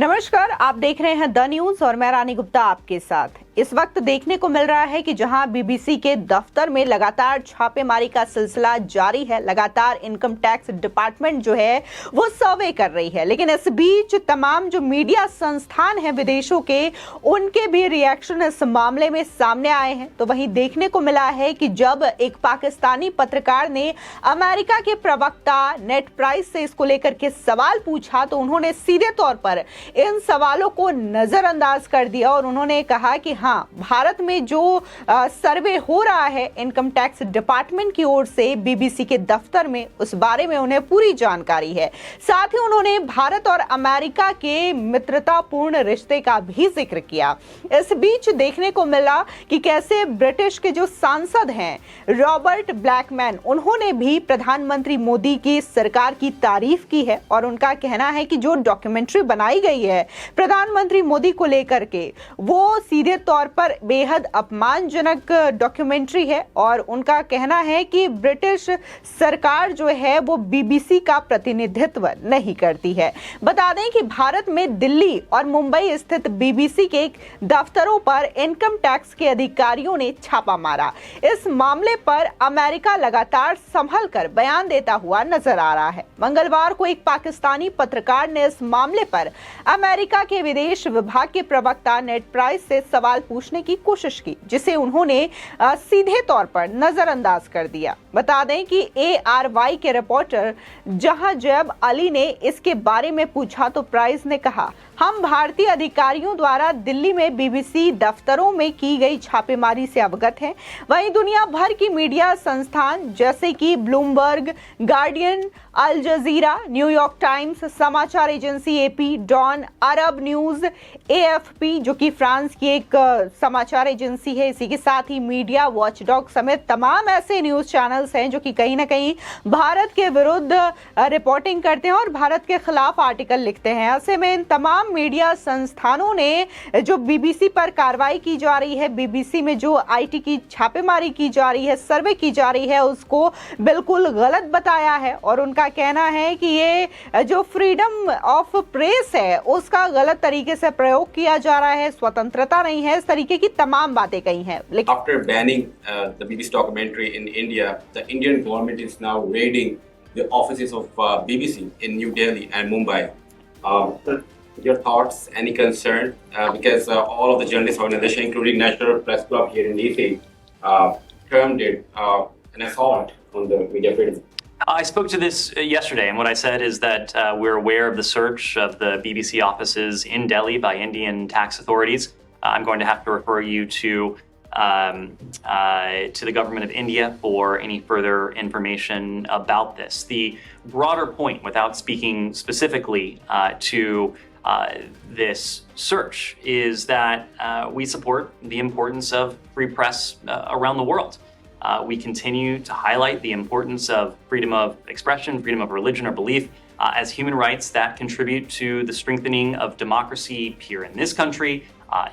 नमस्कार, आप देख रहे हैं द न्यूज और मैं रानी गुप्ता आपके साथ। इस वक्त देखने को मिल रहा है कि जहां बीबीसी के दफ्तर में लगातार छापेमारी का सिलसिला जारी है, लगातार इनकम टैक्स डिपार्टमेंट जो है वो सर्वे कर रही है, लेकिन इस बीच तमाम जो मीडिया संस्थान हैं विदेशों के, उनके भी रिएक्शन इस मामले में सामने आए हैं। तो वहीं देखने को मिला है कि जब एक पाकिस्तानी पत्रकार ने अमेरिका के प्रवक्ता नेड प्राइस से इसको लेकर के सवाल पूछा तो उन्होंने सीधे तौर पर इन सवालों को नजरअंदाज कर दिया और उन्होंने कहा कि हाँ, भारत में जो सर्वे हो रहा है इनकम टैक्स डिपार्टमेंट की ओर से बीबीसी के दफ्तर में, उस बारे में उन्हें पूरी जानकारी है। साथ ही उन्होंने भारत और अमेरिका के मित्रतापूर्ण रिश्ते का भी जिक्र किया। इस बीच देखने को मिला कि कैसे ब्रिटिश के जो सांसद हैं रॉबर्ट ब्लैकमैन, उन्होंने भी प्रधानमंत्री मोदी की सरकार की तारीफ की है और उनका कहना है कि जो डॉक्यूमेंट्री बनाई गई है प्रधानमंत्री मोदी को लेकर के, वो सीधे तौर पर बेहद अपमानजनक डॉक्यूमेंट्री है और उनका कहना है कि ब्रिटिश सरकार जो है वो बीबीसी का प्रतिनिधित्व नहीं करती है। बता दें कि भारत में दिल्ली और मुंबई स्थित बीबीसी के दफ्तरों पर इनकम टैक्स के अधिकारियों ने छापा मारा। इस मामले पर अमेरिका लगातार संभल कर बयान देता हुआ नजर आ रहा है। मंगलवार को एक पाकिस्तानी पत्रकार ने इस मामले पर अमेरिका के विदेश विभाग के प्रवक्ता नेड प्राइस से सवाल पूछने की कोशिश की, जिसे उन्होंने सीधे तौर पर नजरअंदाज कर दिया। बता दें कि ARY के रिपोर्टर जहां जैब अली ने इसके बारे में पूछा तो प्राइस ने कहा, हम भारतीय अधिकारियों द्वारा दिल्ली में बीबीसी दफ्तरों में की गई छापेमारी से अवगत हैं। वहीं दुनिया भर की मीडिया संस्थान जैसे कि Bloomberg, Guardian, Al Jazeera, New York Times, समाचार agency AP, Dawn, Arab News, AFP जो कि फ्रांस की एक समाचार एजेंसी है, इसी के साथ ही मीडिया वॉचडॉग समेत तमाम ऐसे न्यूज चैनल्स हैं जो कि कहीं ना कहीं भारत के विरुद्ध रिपोर्टिंग करते हैं और भारत के खिलाफ आर्टिकल लिखते हैं। ऐसे में इन तमाम मीडिया संस्थानों ने जो बीबीसी पर कार्रवाई की जा रही है, बीबीसी में जो IT की छापेमारी की जा रही है, सर्वे की जा रही है, उसको बिल्कुल गलत बताया है और उनका कहना है कि ये जो फ्रीडम ऑफ प्रेस है उसका गलत तरीके से प्रयोग किया जा रहा है, स्वतंत्रता नहीं है, इस तरीके की तमाम बातें कही हैं। लेकिन After banning the BBC documentary in India, the Indian government is now raiding the offices of BBC in New Delhi and Mumbai. Your thoughts, any concern? Because all of the journalist organizations, including National Press Club here in DC, termed it an assault on the media freedom. I spoke to this yesterday, and what I said is that we're aware of the search of the BBC offices in Delhi by Indian tax authorities. I'm going to have to refer you to the government of India for any further information about this. The broader point, without speaking specifically to this search, is that we support the importance of free press around the world. We continue to highlight the importance of freedom of expression, freedom of religion or belief as human rights that contribute to the strengthening of democracy here in this country,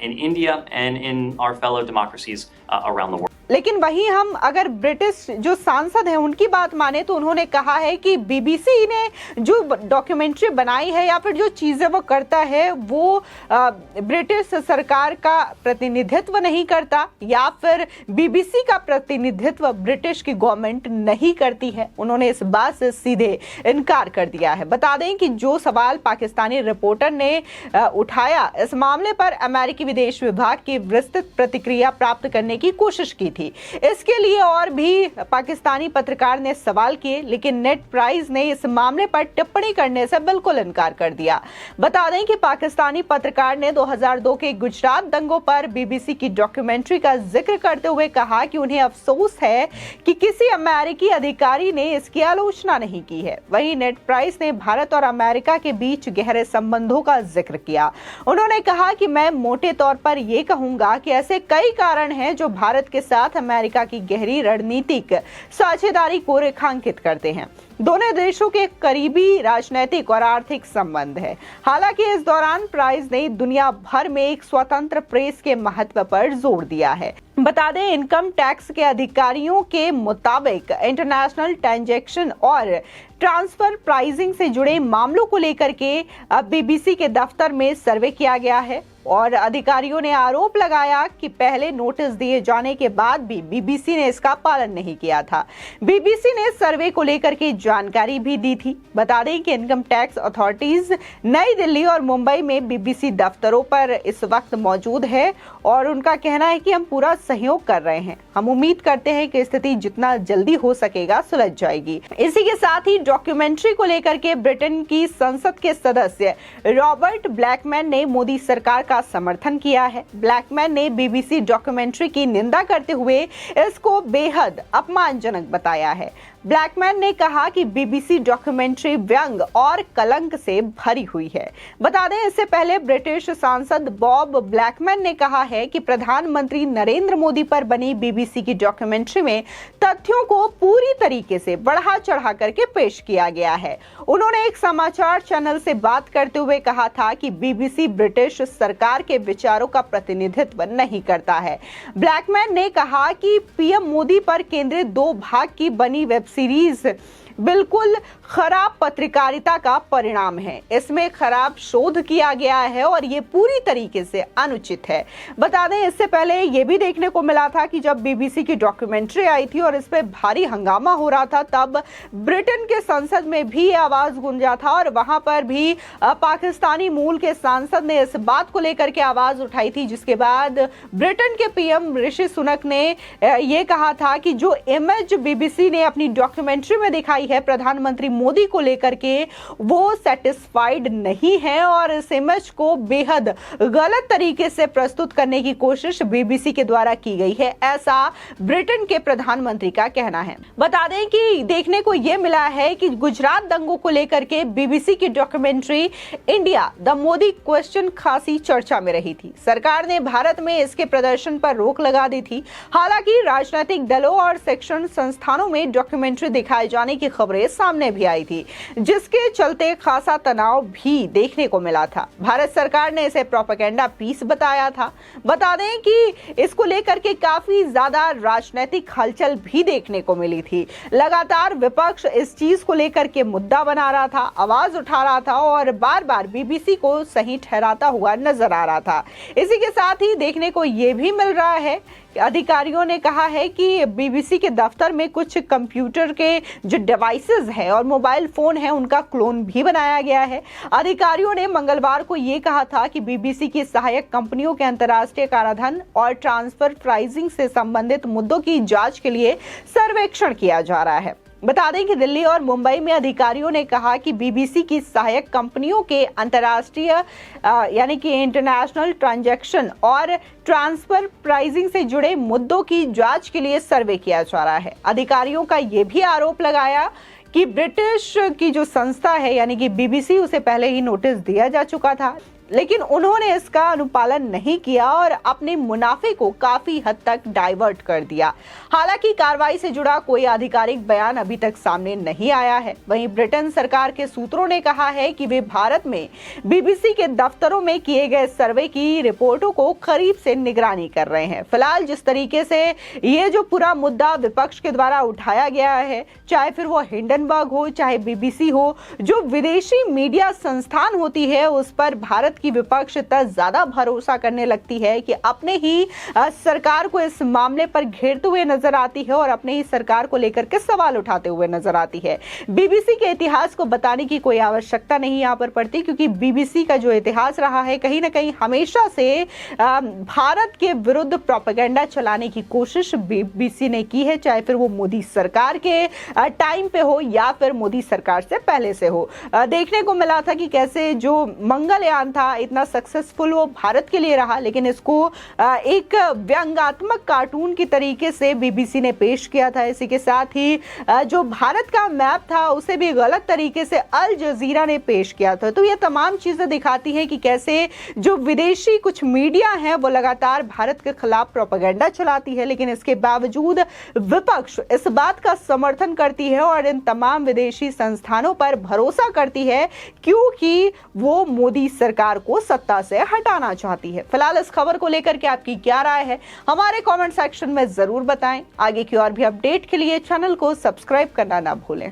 in India, and in our fellow democracies around the world. लेकिन वहीं हम अगर British जो सांसद हैं उनकी बात माने तो उन्होंने कहा है कि बीबीसी ने जो डॉक्यूमेंट्री बनाई है या फिर जो चीज़ें वो करता है वो ब्रिटिश सरकार का प्रतिनिधित्व नहीं करता या फिर बीबीसी का प्रतिनिधित्व ब्रिटिश की गवर्नमेंट नहीं करती है। उन्होंने इस बात से सीधे इनकार कर दिया है। बता दें कि जो सवाल पाकिस्तानी रिपोर्टर ने उठाया, इस मामले पर अमेरिकी विदेश विभाग की विस्तृत प्रतिक्रिया प्राप्त करने की कोशिश की थी। इसके लिए और भी पाकिस्तानी पत्रकार ने सवाल किए, लेकिन नेड प्राइस ने इस मामले पर टिप्पणी करने से बिल्कुल इनकार कर दिया। बता दें कि पाकिस्तानी पत्रकार ने 2002 के गुजरात दंगों पर बीबीसी की डॉक्यूमेंट्री का जिक्र करते हुए कहा कि उन्हें अफसोस है कि किसी अमेरिकी अधिकारी ने इसकी आलोचना नहीं की है। वहीं नेड प्राइस ने भारत और अमेरिका के बीच गहरे संबंधों का जिक्र किया। उन्होंने कहा कि मैं मोटे तौर पर यह कहूंगा कि ऐसे कई कारण हैं जो भारत के साथ साथ अमेरिका की गहरी रणनीतिक साझेदारी को रेखांकित करते हैं। दोनों देशों के करीबी राजनीतिक और आर्थिक संबंध है। हालांकि इस दौरान प्राइस ने दुनिया भर में एक स्वतंत्र प्रेस के महत्व पर जोर दिया है। बता दें, इनकम टैक्स के अधिकारियों के मुताबिक इंटरनेशनल ट्रांजैक्शन और ट्रांसफर प्राइसिंग से जुड़े मामलों को लेकर के अब बीबीसी के दफ्तर में सर्वे किया गया है और अधिकारियों ने आरोप लगाया कि पहले नोटिस दिए जाने के बाद भी बीबीसी ने इसका पालन नहीं किया था। बीबीसी ने सर्वे को लेकर के जानकारी भी दी थी। बता दें कि इनकम टैक्स अथॉरिटीज नई दिल्ली और मुंबई में बीबीसी दफ्तरों पर इस वक्त मौजूद है और उनका कहना है कि हम पूरा सहयोग कर रहे हैं। हम उम्मीद करते हैं कि स्थिति जितना जल्दी हो सकेगा सुलझ जाएगी। इसी के साथ ही डॉक्यूमेंट्री को लेकर के ब्रिटेन की संसद के सदस्य रॉबर्ट ब्लैकमैन ने मोदी सरकार का समर्थन किया है। ब्लैकमैन ने बीबीसी डॉक्यूमेंट्री की निंदा करते हुए इसको बेहद अपमानजनक बताया है। ब्लैकमैन ने कहा कि बीबीसी डॉक्यूमेंट्री व्यंग और कलंक से भरी हुई है। बता दें, इससे पहले ब्रिटिश सांसद बॉब ब्लैकमैन ने कहा है कि प्रधानमंत्री नरेंद्र मोदी पर बनी बीबीसी की डॉक्यूमेंट्री में तथ्यों को पूरी तरीके से बढ़ा चढ़ा करके पेश किया गया है। उन्होंने एक समाचार चैनल से बात करते हुए कहा था कि बीबीसी ब्रिटिश सरकार के विचारों का प्रतिनिधित्व नहीं करता है। ब्लैकमैन ने कहा कि पीएम मोदी पर केंद्रित 2 भाग की बनी वेब सीरीज बिल्कुल खराब पत्रकारिता का परिणाम है। इसमें खराब शोध किया गया है और ये पूरी तरीके से अनुचित है। बता दें, इससे पहले ये भी देखने को मिला था कि जब बीबीसी की डॉक्यूमेंट्री आई थी और इस पे भारी हंगामा हो रहा था, तब ब्रिटेन के संसद में भी आवाज गूंजा था और वहां पर भी पाकिस्तानी मूल के सांसद ने इस बात को लेकर के आवाज उठाई थी, जिसके बाद ब्रिटेन के पीएम ऋषि सुनक ने ये कहा था कि जो इमेज बीबीसी ने अपनी डॉक्यूमेंट्री में दिखाई है प्रधानमंत्री मोदी को लेकर के, वो सेटिस्फाइड नहीं है और इस इमेज को बेहद गलत तरीके से प्रस्तुत करने की कोशिश बीबीसी के द्वारा की गई है, ऐसा ब्रिटेन के प्रधानमंत्री का कहना है। बता दें कि देखने को यह मिला है कि गुजरात दंगों को लेकर के बीबीसी की documentary India the Modi question खासी चर्चा में रही थी। सरकार ने भारत में इसके प्रदर्शन पर रोक लगा दी थी। हालांकि राजनीतिक दलों और शिक्षण संस्थानों में डॉक्यूमेंट्री दिखाए जाने की खबरें सामने भी आई थी, जिसके चलते खासा तनाव भी देखने को मिला था। भारत सरकार ने इसे प्रोपेगेंडा पीस बताया था। बता दें कि इसको लेकर के काफी ज्यादा राजनीतिक हलचल भी देखने को मिली थी। लगातार विपक्ष इस चीज को लेकर के मुद्दा बना रहा था, आवाज उठा रहा था और बार बार बीबीसी को सही ठहराता हुआ नजर आ रहा था। इसी के साथ ही देखने को यह भी मिल रहा है, अधिकारियों ने कहा है कि बीबीसी के दफ्तर में कुछ कंप्यूटर के जो डिवाइसेस है और मोबाइल फोन है, उनका क्लोन भी बनाया गया है। अधिकारियों ने मंगलवार को ये कहा था कि बीबीसी की सहायक कंपनियों के अंतर्राष्ट्रीय कराधान और ट्रांसफर प्राइसिंग से संबंधित मुद्दों की जांच के लिए सर्वेक्षण किया जा रहा है। बता दें कि दिल्ली और मुंबई में अधिकारियों ने कहा कि बीबीसी की सहायक कंपनियों के अंतर्राष्ट्रीय यानी कि इंटरनेशनल ट्रांजैक्शन और ट्रांसफर प्राइसिंग से जुड़े मुद्दों की जांच के लिए सर्वे किया जा रहा है। अधिकारियों का यह भी आरोप लगाया कि ब्रिटिश की जो संस्था है यानी कि बीबीसी, उसे पहले ही नोटिस दिया जा चुका था, लेकिन उन्होंने इसका अनुपालन नहीं किया और अपने मुनाफे को काफी हद तक डाइवर्ट कर दिया। हालांकि कार्रवाई से जुड़ा कोई आधिकारिक बयान अभी तक सामने नहीं आया है। वहीं ब्रिटेन सरकार के सूत्रों ने कहा है कि वे भारत में बीबीसी के दफ्तरों में किए गए सर्वे की रिपोर्टों को करीब से निगरानी कर रहे हैं। फिलहाल जिस तरीके से ये जो पूरा मुद्दा विपक्ष के द्वारा उठाया गया है, चाहे फिर वो हिंडनबर्ग हो चाहे बीबीसी हो, जो विदेशी मीडिया संस्थान होती है, उस पर भारत की विपक्ष इतना ज्यादा भरोसा करने लगती है कि अपने ही सरकार को इस मामले पर घेरते हुए नजर आती है और अपने ही सरकार को लेकर के सवाल उठाते हुए नजर आती है। बीबीसी के इतिहास को बताने की कोई आवश्यकता नहीं यहाँ पर पड़ती, क्योंकि बीबीसी का जो इतिहास रहा है कहीं ना कहीं हमेशा से भारत के विरुद्ध प्रोपेगेंडा चलाने की कोशिश बीबीसी ने की है, चाहे फिर वो मोदी सरकार के टाइम पे हो या फिर मोदी सरकार से पहले से हो। देखने को मिला था कि कैसे जो मंगलयान था था, इतना सक्सेसफुल वो भारत के लिए रहा, लेकिन इसको एक व्यंग्यात्मक कार्टून की तरीके से बीबीसी ने पेश किया था। इसी के साथ ही जो भारत का मैप था उसे भी गलत तरीके से अल जजीरा ने पेश किया था। तो ये तमाम चीजें दिखाती हैं कि कैसे जो विदेशी कुछ मीडिया है वो लगातार भारत के खिलाफ प्रोपेगेंडा चलाती है, लेकिन इसके बावजूद विपक्ष इस बात का समर्थन करती है और इन तमाम विदेशी संस्थानों पर भरोसा करती है क्योंकि वो मोदी सरकार को सत्ता से हटाना चाहती है। फिलहाल इस खबर को लेकर के आपकी क्या राय है, हमारे कमेंट सेक्शन में जरूर बताएं। आगे की और भी अपडेट के लिए चैनल को सब्सक्राइब करना ना भूलें।